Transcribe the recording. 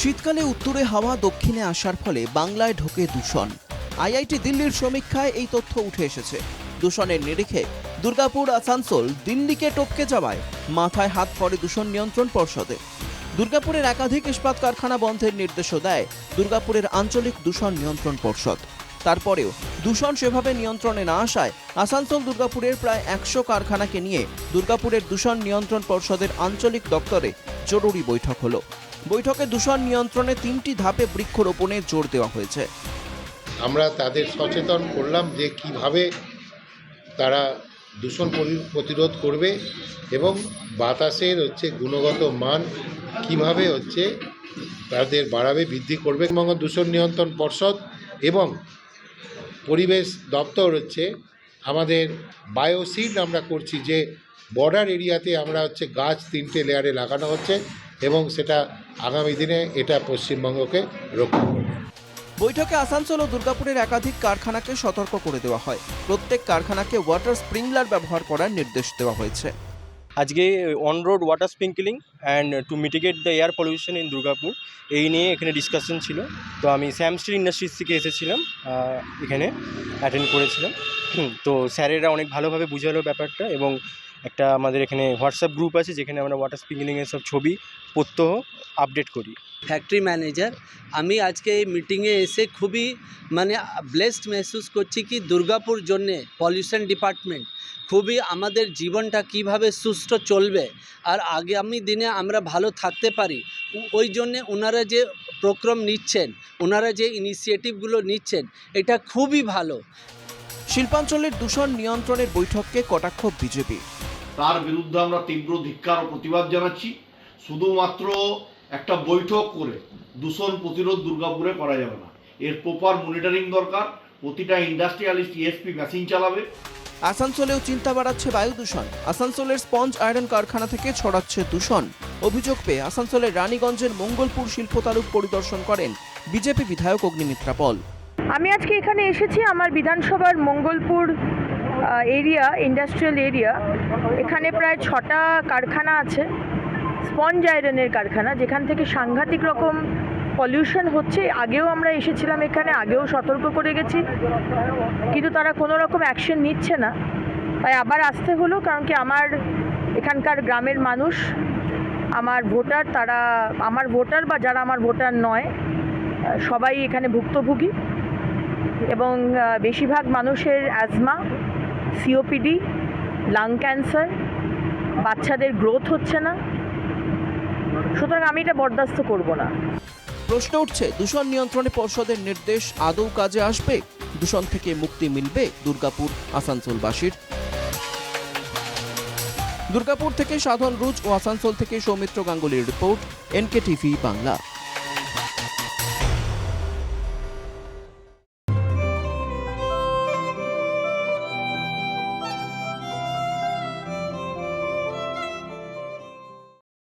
শীতকালে উত্তরে হাওয়া দক্ষিণে আসার ফলে বাংলায় ঢোকে দূষণ। আইআইটি দিল্লির সমীক্ষায় এই তথ্য উঠে এসেছে। দূষণের নিরিখে দুর্গাপুর আসানসোল দিল্লিকে টপকে যাওয়ায় মাথায় হাত পড়ে দূষণ নিয়ন্ত্রণ পর্ষদে। দুর্গাপুরের একাধিক ইস্পাত কারখানা বন্ধের নির্দেশও দেয় দুর্গাপুরের আঞ্চলিক দূষণ নিয়ন্ত্রণ পর্ষদ। তারপরেও দূষণ সেভাবে নিয়ন্ত্রণে না আসায় আসানসোল দুর্গাপুরের প্রায় 100 কারখানাকে নিয়ে দুর্গাপুরের দূষণ নিয়ন্ত্রণ পর্ষদের আঞ্চলিক দপ্তরে জরুরি বৈঠক হলো। বৈঠকে দূষণ নিয়ন্ত্রণে 3টি ধাপে বৃক্ষরোপণে জোর দেওয়া হয়েছে। আমরা তাদের সচেতন করলাম যে কিভাবে তারা দূষণ প্রতিরোধ করবে এবং বাতাসের গুণগত মান কিভাবে তাদের বাড়াবে, বৃদ্ধি করবে। এবং দূষণ নিয়ন্ত্রণ পর্ষদ এবং পরিবেশ দপ্তর আমাদের বায়োসিড আমরা করছি, যে বর্ডার এরিয়াতে আমরা গাছ 3টে লেয়ারে লাগানো হচ্ছে এবং সেটা আগামী দিনে এটা পশ্চিমবঙ্গকে রক্ষা করবে। বৈঠকে আসানসোল ও দুর্গাপুরের একাধিক কারখানাকে সতর্ক করে দেওয়া হয়। প্রত্যেক কারখানাকে ওয়াটার স্প্রিংলার ব্যবহার করার নির্দেশ দেওয়া হয়েছে। আজকে on road water sprinkling and to mitigate the air pollution in Durgapur, এই নিয়ে এখানে ডিসকাশন ছিল। তো আমি শ্যাম স্টিল ইন্ডাস্ট্রিজ থেকে এসেছিলাম, এখানে অ্যাটেন্ড করেছিলাম। তো স্যারেরা অনেক ভালোভাবে বুঝালো ব্যাপারটা, এবং একটা আমাদের এখানে হোয়াটসঅ্যাপ গ্রুপ আছে যেখানে আমরা ওয়াটার স্প্রিঙ্কলিংয়ের সব ছবি প্রত্যহ আপডেট করি। ফ্যাক্টরি ম্যানেজার, আমি আজকে এই মিটিংয়ে এসে খুবই ব্লেসড মেহসুস করছি কি দুর্গাপুর জন্যে পলিউশন ডিপার্টমেন্ট খুবই আমাদের জীবনটা কিভাবে সুস্থ চলবে আর আগামী দিনে আমরা ভালো থাকতে পারি, ওই জন্যে ওনারা যে প্রক্রম নিচ্ছেন, ওনারা যে ইনিশিয়েটিভগুলো নিচ্ছেন, এটা খুবই ভালো। শিল্পাঞ্চলের দূষণ নিয়ন্ত্রণের বৈঠককে কটাক্ষ বিজেপি। তার বিরুদ্ধে আমরা তীব্র ধিক্কার ও প্রতিবাদ জানাচ্ছি। শুধুমাত্র একটা বৈঠক করে দূষণ প্রতিরোধ দুর্গাপুরে করা যাবে না, এর প্রপার মনিটরিং দরকার। প্রতিটা ইন্ডাস্ট্রিয়ালিস্ট ইএসপি মেশিন চালাবে। আসানসোলেও চিন্তা বাড়াচ্ছে বায়ু দূষণ। আসানসোলের স্পঞ্জ আয়রন কারখানা থেকে ছড়াচ্ছে দূষণ। অভিযোগ পেয়ে আসানসোলের রানীগঞ্জের মঙ্গলপুর শিল্পতালুক পরিদর্শন করেন বিজেপি বিধায়ক অগ্নিমিত্রা পল। আমি আজকে এখানে এসেছি আমার বিধানসভার মঙ্গলপুর এরিয়া, ইন্ডাস্ট্রিয়াল এরিয়া। এখানে প্রায় 6টা কারখানা আছে, স্পঞ্জ আয়রনের কারখানা, যেখান থেকে সাংঘাতিক রকম পলিউশন হচ্ছে। আগেও আমরা এসেছিলাম এখানে, আগেও সতর্ক করে গেছি, কিন্তু তারা কোনো রকম অ্যাকশন নিচ্ছে না। তাই আবার আসতে হলো, কারণ কি আমার এখানকার গ্রামের মানুষ, আমার ভোটার, তারা আমার ভোটার বা যারা আমার ভোটার নয়, সবাই এখানে ভুক্তভোগী, এবং বেশিরভাগ মানুষের অ্যাজমা, সিওপিডি, লাং ক্যান্সার, বাচ্চাদের গ্রোথ হচ্ছে না। সুতরাং আমি এটা বরদাস্ত করব না। প্রশ্ন উঠছে, দূষণ নিয়ন্ত্রণে পর্ষদের নির্দেশ আদৌ কাজে আসবে? দূষণ থেকে মুক্তি মিলবে দুর্গাপুর আসানসোলবাসীর? দুর্গাপুর থেকে সাধন রুজ ও আসানসোল থেকে সৌমিত্র গাঙ্গুলির রিপোর্ট, NK TV বাংলা।